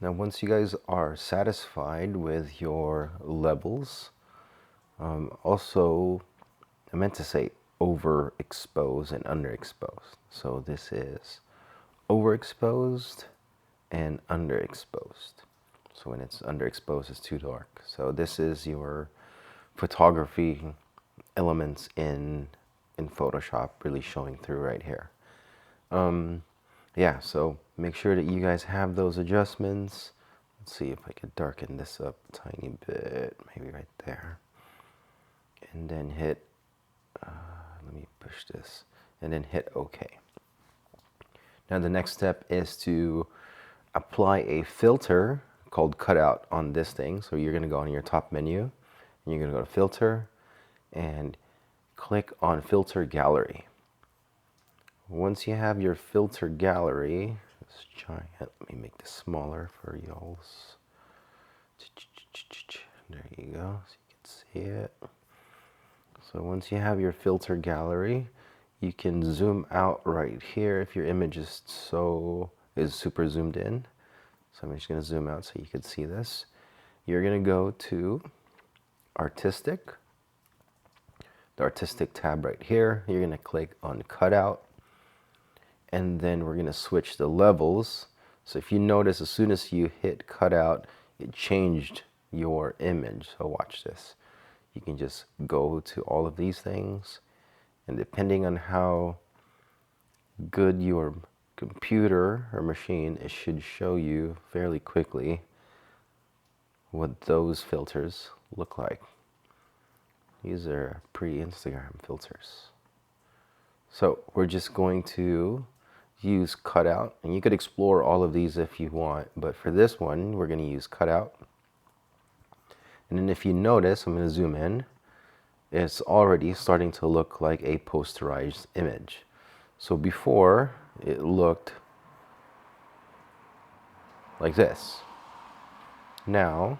Now once you guys are satisfied with your levels, also I meant to say overexposed and underexposed. So this is overexposed and underexposed. So when it's underexposed, it's too dark. So this is your photography elements in Photoshop really showing through right here. Yeah, so make sure that you guys have those adjustments. Let's see if I could darken this up a tiny bit, maybe right there. And then hit, let me push this, and then hit OK. Now the next step is to apply a filter called Cutout on this thing. So you're going to go on your top menu, and you're going to go to Filter, and click on Filter Gallery. Once you have your filter gallery, it's giant. Let me make this smaller for y'all's. There you go, so you can see it. So once you have your filter gallery, you can zoom out right here if your image is super zoomed in. So I'm just going to zoom out so you can see this. You're going to go to Artistic, the Artistic tab right here. You're going to click on Cutout. And then we're going to switch the levels. So if you notice, as soon as you hit Cutout, it changed your image. So watch this. You can just go to all of these things, and depending on how good your computer or machine, it should show you fairly quickly what those filters look like. These are pre-Instagram filters. So we're just going to use Cutout, and you could explore all of these if you want, but for this one we're going to use Cutout. And then if you notice, I'm going to zoom in, it's already starting to look like a posterized image. So before it looked like this, now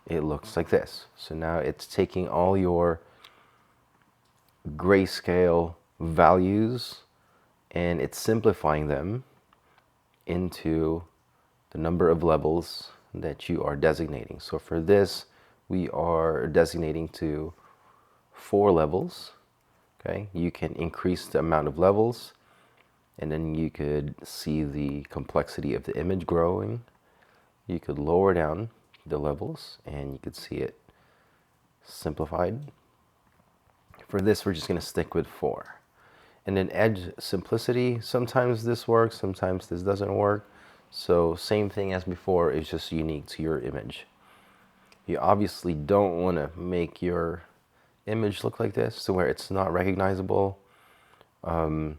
it looks like this. So now it's taking all your grayscale values and it's simplifying them into the number of levels that you are designating. So for this, we are designating to 4 levels. Okay, you can increase the amount of levels, and then you could see the complexity of the image growing. You could lower down the levels, and you could see it simplified. For this, we're just going to stick with 4. And then edge simplicity, sometimes this works, sometimes this doesn't work. So same thing as before, it's just unique to your image. You obviously don't want to make your image look like this to where it's not recognizable. You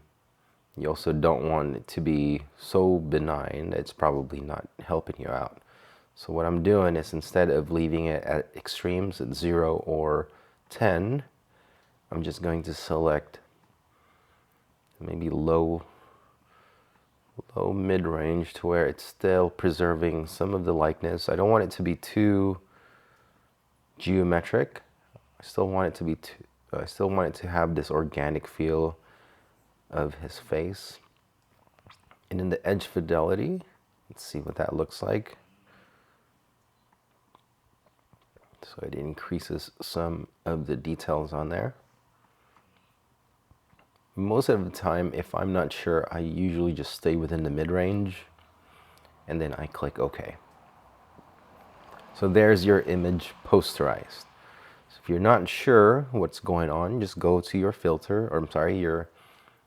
also don't want it to be so benign that it's probably not helping you out. So what I'm doing is, instead of leaving it at extremes at 0 or 10, I'm just going to select maybe low mid-range to where it's still preserving some of the likeness. I don't want it to be too geometric. I still want it to have this organic feel of his face. And in the edge fidelity, let's see what that looks like. So it increases some of the details on there. Most of the time, if I'm not sure, I usually just stay within the mid-range, and then I click OK. So there's your image posterized. So if you're not sure what's going on, just go to your filter, or I'm sorry, your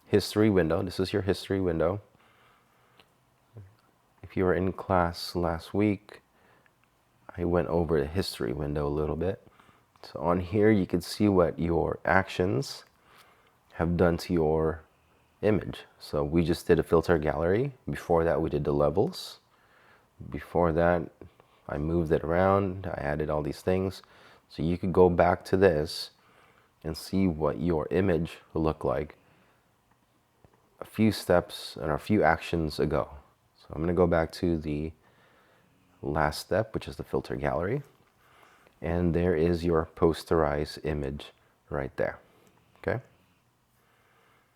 history window. This is your history window. If you were in class last week, I went over the history window a little bit. So on here, you can see what your actions have done to your image. So we just did a filter gallery. Before that, we did the levels. Before that, I moved it around. I added all these things. So you could go back to this and see what your image will look like a few steps and a few actions ago. So I'm going to go back to the last step, which is the filter gallery. And there is your posterized image right there.